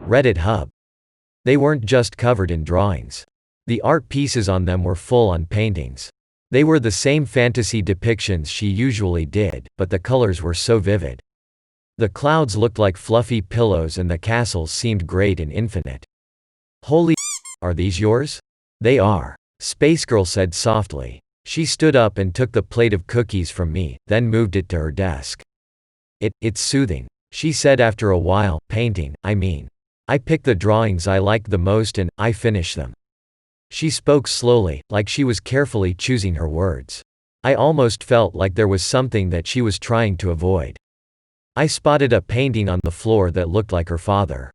RedditHub. They weren't just covered in drawings. The art pieces on them were full-on paintings. They were the same fantasy depictions she usually did, but the colors were so vivid. The clouds looked like fluffy pillows and the castles seemed great and infinite. Holy are these yours? They are, Spacegirl said softly. She stood up and took the plate of cookies from me, then moved it to her desk. It's soothing, she said after a while. Painting, I mean. I pick the drawings I like the most and I finish them. She spoke slowly, like she was carefully choosing her words. I almost felt like there was something that she was trying to avoid. I spotted a painting on the floor that looked like her father.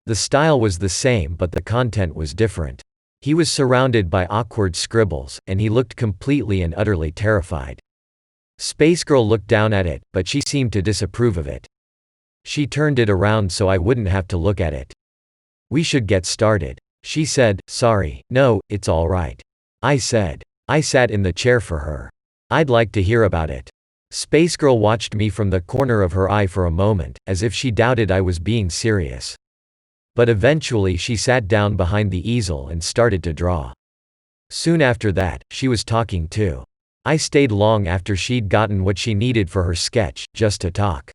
The style was the same but the content was different. He was surrounded by awkward scribbles, and he looked completely and utterly terrified. Spacegirl looked down at it, but she seemed to disapprove of it. She turned it around so I wouldn't have to look at it. We should get started, she said. Sorry, no, it's all right, I said. I sat in the chair for her. I'd like to hear about it. Spacegirl watched me from the corner of her eye for a moment, as if she doubted I was being serious. But eventually she sat down behind the easel and started to draw. Soon after that, she was talking too. I stayed long after she'd gotten what she needed for her sketch, just to talk.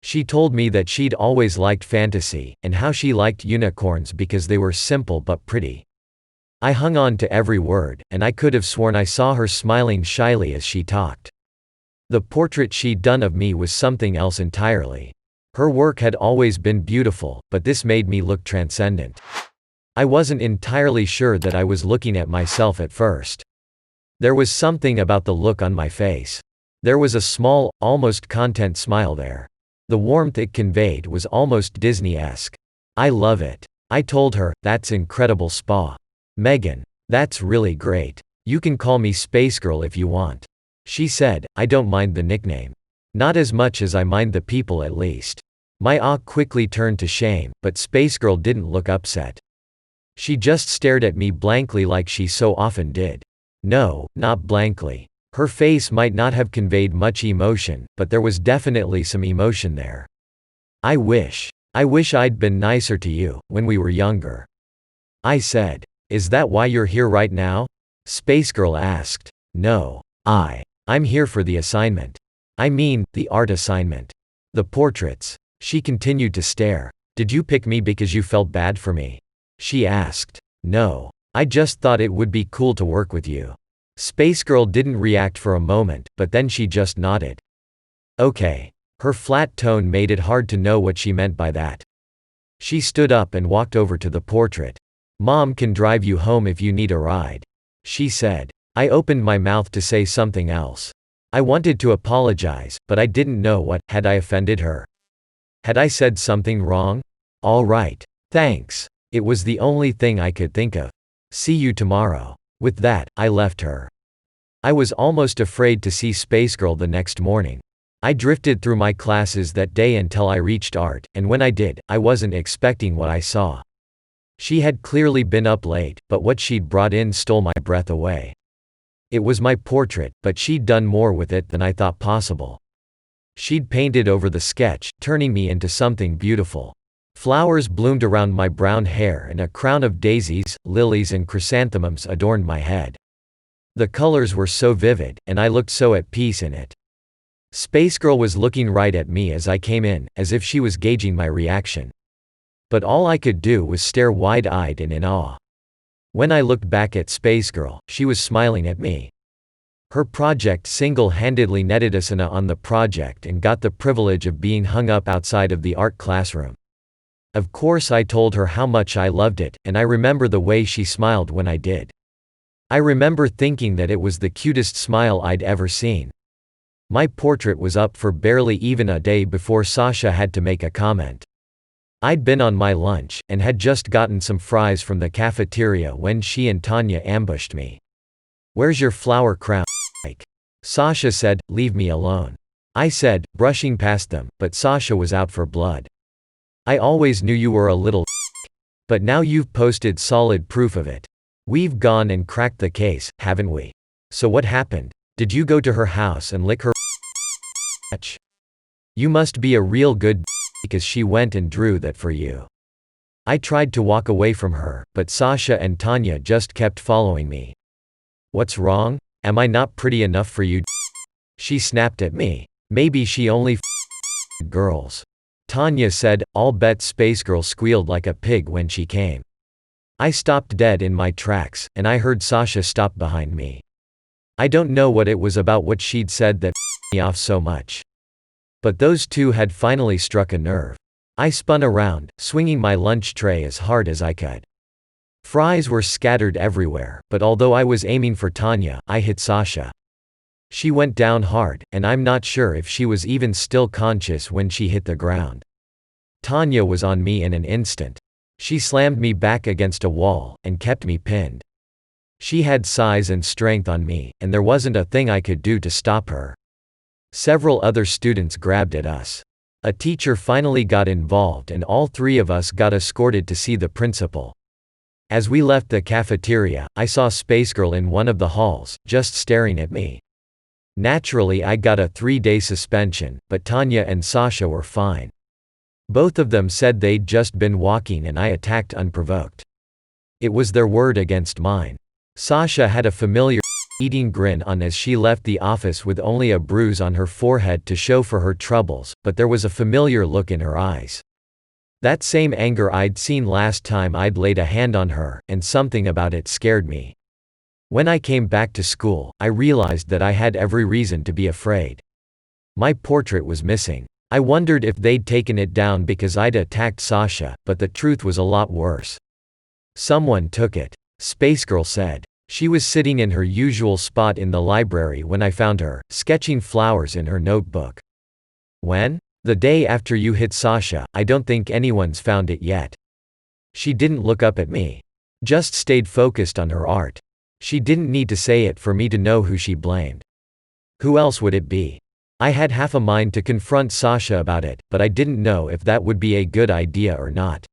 She told me that she'd always liked fantasy, and how she liked unicorns because they were simple but pretty. I hung on to every word, and I could have sworn I saw her smiling shyly as she talked. The portrait she'd done of me was something else entirely. Her work had always been beautiful, but this made me look transcendent. I wasn't entirely sure that I was looking at myself at first. There was something about the look on my face. There was a small, almost content smile there. The warmth it conveyed was almost Disney-esque. I love it, I told her. That's incredible, Spa. Megan. That's really great. You can call me Spacegirl if you want. She said. I don't mind the nickname. Not as much as I mind the people, at least. My awe quickly turned to shame, but Spacegirl didn't look upset. She just stared at me blankly like she so often did. No, not blankly. Her face might not have conveyed much emotion, but there was definitely some emotion there. I wish I'd been nicer to you, when we were younger, I said. Is that why you're here right now? Spacegirl asked. No. I'm here for the assignment. I mean, the art assignment. The portraits. She continued to stare. Did you pick me because you felt bad for me? She asked. No. I just thought it would be cool to work with you. Spacegirl didn't react for a moment, but then she just nodded. Okay. Her flat tone made it hard to know what she meant by that. She stood up and walked over to the portrait. Mom can drive you home if you need a ride, she said. I opened my mouth to say something else. I wanted to apologize, but I didn't know what. Had I offended her? Had I said something wrong? All right. Thanks. It was the only thing I could think of. See you tomorrow. With that, I left her. I was almost afraid to see Spacegirl the next morning. I drifted through my classes that day until I reached art, and when I did, I wasn't expecting what I saw. She had clearly been up late, but what she'd brought in stole my breath away. It was my portrait, but she'd done more with it than I thought possible. She'd painted over the sketch, turning me into something beautiful. Flowers bloomed around my brown hair and a crown of daisies, lilies and chrysanthemums adorned my head. The colors were so vivid, and I looked so at peace in it. Spacegirl was looking right at me as I came in, as if she was gauging my reaction. But all I could do was stare wide-eyed and in awe. When I looked back at Spacegirl, she was smiling at me. Her project single-handedly netted us an A on the project and got the privilege of being hung up outside of the art classroom. Of course I told her how much I loved it, and I remember the way she smiled when I did. I remember thinking that it was the cutest smile I'd ever seen. My portrait was up for barely even a day before Sasha had to make a comment. I'd been on my lunch, and had just gotten some fries from the cafeteria when she and Tanya ambushed me. Where's your flower crown? Sasha said, leave me alone. I said, brushing past them, but Sasha was out for blood. I always knew you were a little but now you've posted solid proof of it. We've gone and cracked the case, haven't we? So what happened? Did you go to her house and lick her? You must be a real good because she went and drew that for you. I tried to walk away from her, but Sasha and Tanya just kept following me. "What's wrong? Am I not pretty enough for you?" she snapped at me. "Maybe she only girls," Tanya said. I'll bet Spacegirl squealed like a pig when she came. I stopped dead in my tracks, and I heard Sasha stop behind me. I don't know what it was about what she'd said that me off so much. But those two had finally struck a nerve. I spun around, swinging my lunch tray as hard as I could. Fries were scattered everywhere, but although I was aiming for Tanya, I hit Sasha. She went down hard, and I'm not sure if she was even still conscious when she hit the ground. Tanya was on me in an instant. She slammed me back against a wall, and kept me pinned. She had size and strength on me, and there wasn't a thing I could do to stop her. Several other students grabbed at us. A teacher finally got involved and all three of us got escorted to see the principal. As we left the cafeteria, I saw Spacegirl in one of the halls, just staring at me. Naturally I got a 3-day suspension, but Tanya and Sasha were fine. Both of them said they'd just been walking and I attacked unprovoked. It was their word against mine. Sasha had a familiar eating grin on as she left the office with only a bruise on her forehead to show for her troubles, but there was a familiar look in her eyes. That same anger I'd seen last time I'd laid a hand on her, and something about it scared me. When I came back to school, I realized that I had every reason to be afraid. My portrait was missing. I wondered if they'd taken it down because I'd attacked Sasha, but the truth was a lot worse. "Someone took it," Spacegirl said. She was sitting in her usual spot in the library when I found her, sketching flowers in her notebook. "When?" "The day after you hit Sasha. I don't think anyone's found it yet." She didn't look up at me. Just stayed focused on her art. She didn't need to say it for me to know who she blamed. Who else would it be? I had half a mind to confront Sasha about it, but I didn't know if that would be a good idea or not.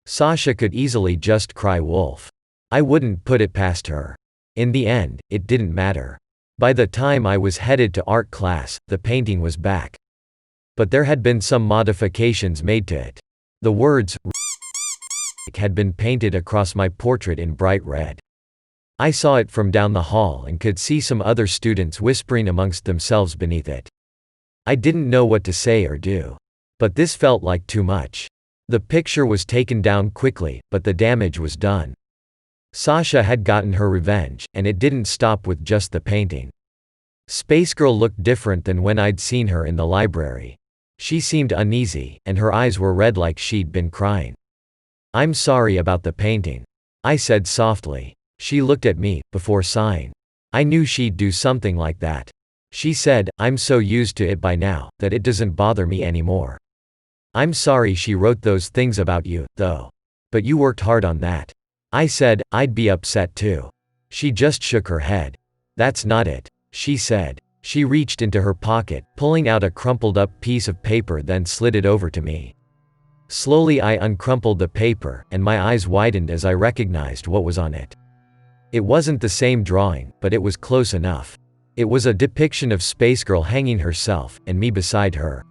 Sasha could easily just cry wolf. I wouldn't put it past her. In the end, it didn't matter. By the time I was headed to art class, the painting was back. But there had been some modifications made to it. The words had been painted across my portrait in bright red. I saw it from down the hall and could see some other students whispering amongst themselves beneath it. I didn't know what to say or do. But this felt like too much. The picture was taken down quickly, but the damage was done. Sasha had gotten her revenge, and it didn't stop with just the painting. Spacegirl looked different than when I'd seen her in the library. She seemed uneasy, and her eyes were red like she'd been crying. "I'm sorry about the painting," I said softly. She looked at me, before sighing. I knew she'd do something like that. She said, "I'm so used to it by now, that it doesn't bother me anymore." "I'm sorry she wrote those things about you, though. But you worked hard on that." I said, "I'd be upset too." She just shook her head. "That's not it," she said. She reached into her pocket, pulling out a crumpled-up piece of paper, then slid it over to me. Slowly I uncrumpled the paper, and my eyes widened as I recognized what was on it. It wasn't the same drawing, but it was close enough. It was a depiction of Spacegirl hanging herself, and me beside her.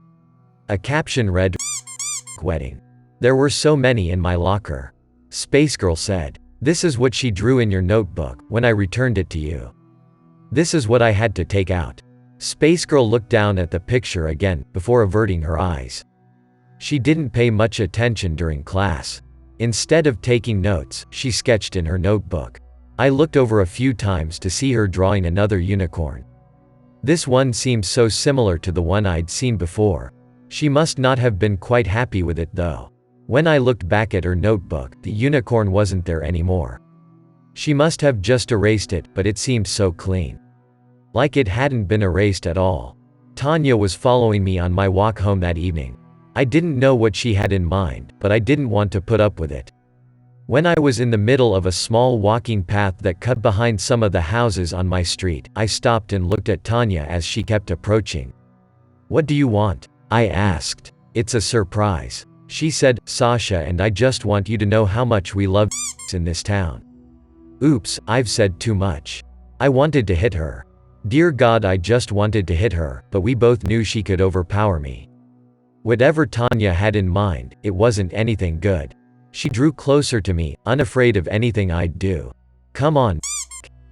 A caption read, "Wedding." There were so many in my locker. Spacegirl said, "This is what she drew in your notebook, when I returned it to you. This is what I had to take out." Spacegirl looked down at the picture again, before averting her eyes. She didn't pay much attention during class. Instead of taking notes, she sketched in her notebook. I looked over a few times to see her drawing another unicorn. This one seemed so similar to the one I'd seen before. She must not have been quite happy with it though. When I looked back at her notebook, the unicorn wasn't there anymore. She must have just erased it, but it seemed so clean. Like it hadn't been erased at all. Tanya was following me on my walk home that evening. I didn't know what she had in mind, but I didn't want to put up with it. When I was in the middle of a small walking path that cut behind some of the houses on my street, I stopped and looked at Tanya as she kept approaching. "What do you want?" I asked. "It's a surprise," she said. "Sasha and I just want you to know how much we love in this town." Oops, I've said too much. I wanted to hit her. Dear God, I just wanted to hit her, but we both knew she could overpower me. Whatever Tanya had in mind, it wasn't anything good. She drew closer to me, unafraid of anything I'd do. "Come on,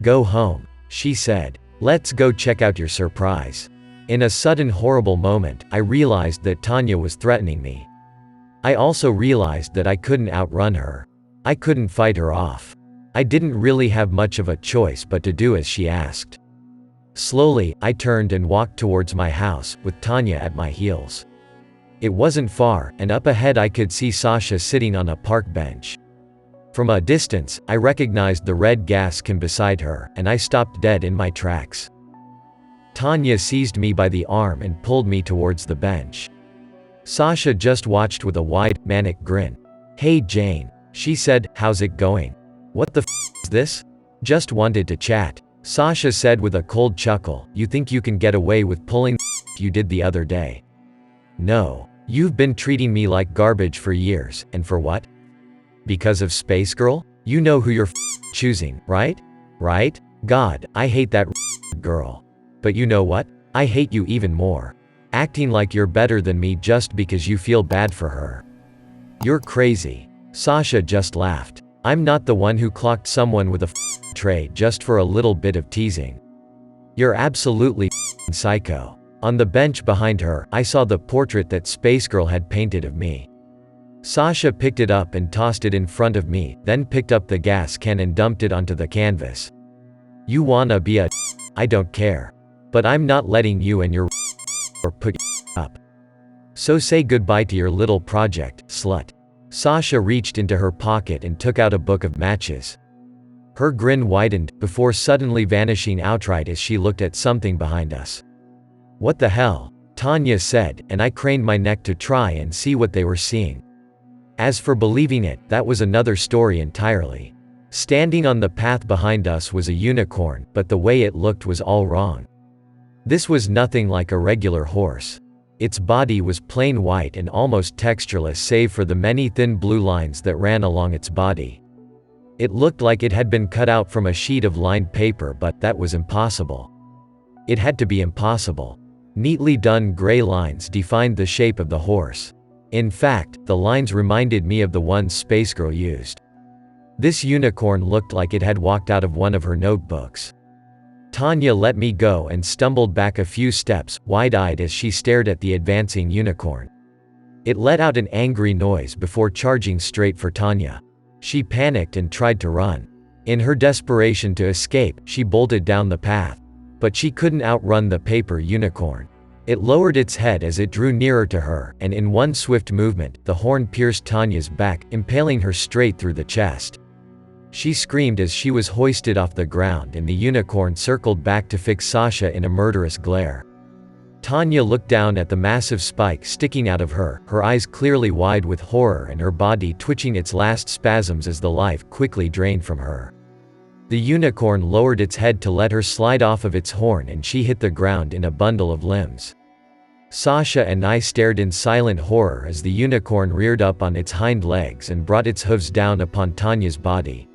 go home," she said. "Let's go check out your surprise." In a sudden horrible moment, I realized that Tanya was threatening me. I also realized that I couldn't outrun her. I couldn't fight her off. I didn't really have much of a choice but to do as she asked. Slowly, I turned and walked towards my house, with Tanya at my heels. It wasn't far, and up ahead I could see Sasha sitting on a park bench. From a distance, I recognized the red gas can beside her, and I stopped dead in my tracks. Tanya seized me by the arm and pulled me towards the bench. Sasha just watched with a wide, manic grin. "Hey Jane," she said, "how's it going?" "What the is this?" "Just wanted to chat," Sasha said with a cold chuckle. "You think you can get away with pulling the you did the other day?" "No. You've been treating me like garbage for years, and for what? Because of Space Girl? You know who you're choosing, right? Right? God, I hate that girl. But you know what? I hate you even more. Acting like you're better than me just because you feel bad for her. You're crazy." Sasha just laughed. "I'm not the one who clocked someone with a tray just for a little bit of teasing. You're absolutely psycho." On the bench behind her, I saw the portrait that Space Girl had painted of me. Sasha picked it up and tossed it in front of me, then picked up the gas can and dumped it onto the canvas. "You wanna be a I don't care. But I'm not letting you and your or put up. So say goodbye to your little project, slut." Sasha reached into her pocket and took out a book of matches. Her grin widened, before suddenly vanishing outright as she looked at something behind us. "What the hell?" Tanya said, and I craned my neck to try and see what they were seeing. As for believing it, that was another story entirely. Standing on the path behind us was a unicorn, but the way it looked was all wrong. This was nothing like a regular horse. Its body was plain white and almost textureless save for the many thin blue lines that ran along its body. It looked like it had been cut out from a sheet of lined paper, but that was impossible. It had to be impossible. Neatly done gray lines defined the shape of the horse. In fact, the lines reminded me of the ones Space Girl used. This unicorn looked like it had walked out of one of her notebooks. Tanya let me go and stumbled back a few steps, wide-eyed as she stared at the advancing unicorn. It let out an angry noise before charging straight for Tanya. She panicked and tried to run. In her desperation to escape, she bolted down the path. But she couldn't outrun the paper unicorn. It lowered its head as it drew nearer to her, and in one swift movement, the horn pierced Tanya's back, impaling her straight through the chest. She screamed as she was hoisted off the ground, and the unicorn circled back to fix Sasha in a murderous glare. Tanya looked down at the massive spike sticking out of her, her eyes clearly wide with horror and her body twitching its last spasms as the life quickly drained from her. The unicorn lowered its head to let her slide off of its horn, and she hit the ground in a bundle of limbs. Sasha and I stared in silent horror as the unicorn reared up on its hind legs and brought its hooves down upon Tanya's body.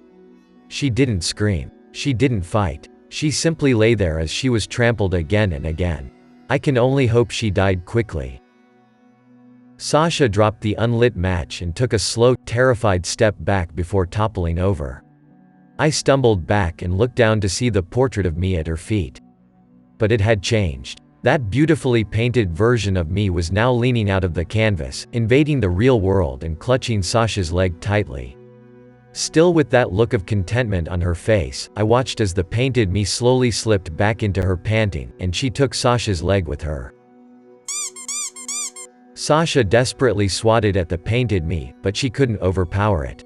She didn't scream. She didn't fight. She simply lay there as she was trampled again and again. I can only hope she died quickly. Sasha dropped the unlit match and took a slow, terrified step back before toppling over. I stumbled back and looked down to see the portrait of me at her feet. But it had changed. That beautifully painted version of me was now leaning out of the canvas, invading the real world and clutching Sasha's leg tightly. Still with that look of contentment on her face, I watched as the painted me slowly slipped back into her panting, and she took Sasha's leg with her. Sasha desperately swatted at the painted me, but she couldn't overpower it.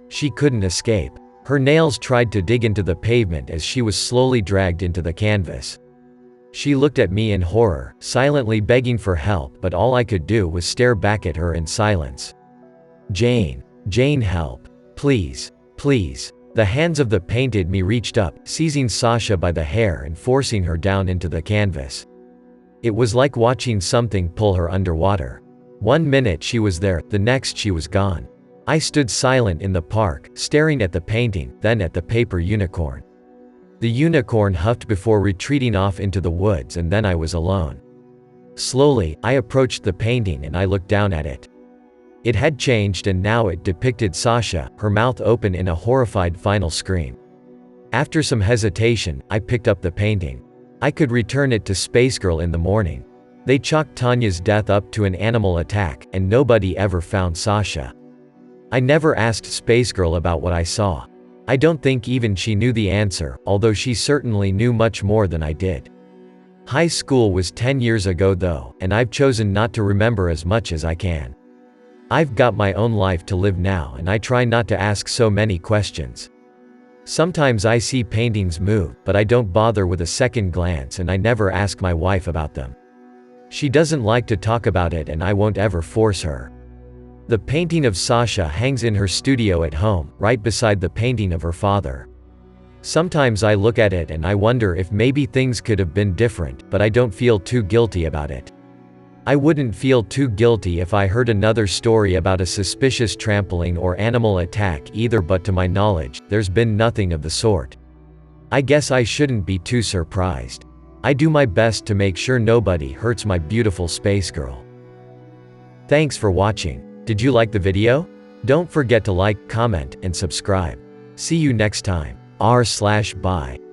She couldn't escape. Her nails tried to dig into the pavement as she was slowly dragged into the canvas. She looked at me in horror, silently begging for help, but all I could do was stare back at her in silence. "Jane. Jane, help. Please. Please." The hands of the painted me reached up, seizing Sasha by the hair and forcing her down into the canvas. It was like watching something pull her underwater. 1 minute she was there, the next she was gone. I stood silent in the park, staring at the painting, then at the paper unicorn. The unicorn huffed before retreating off into the woods, and then I was alone. Slowly, I approached the painting and I looked down at it. It had changed and now it depicted Sasha, her mouth open in a horrified final scream. After some hesitation, I picked up the painting. I could return it to Spacegirl in the morning. They chalked Tanya's death up to an animal attack, and nobody ever found Sasha. I never asked Spacegirl about what I saw. I don't think even she knew the answer, although she certainly knew much more than I did. High school was 10 years ago though, and I've chosen not to remember as much as I can. I've got my own life to live now and I try not to ask so many questions. Sometimes I see paintings move, but I don't bother with a second glance and I never ask my wife about them. She doesn't like to talk about it and I won't ever force her. The painting of Sasha hangs in her studio at home, right beside the painting of her father. Sometimes I look at it and I wonder if maybe things could have been different, but I don't feel too guilty about it. I wouldn't feel too guilty if I heard another story about a suspicious trampling or animal attack either, but to my knowledge, there's been nothing of the sort. I guess I shouldn't be too surprised. I do my best to make sure nobody hurts my beautiful space girl. Thanks for watching. Did you like the video? Don't forget to like, comment, and subscribe. See you next time. R/Bye.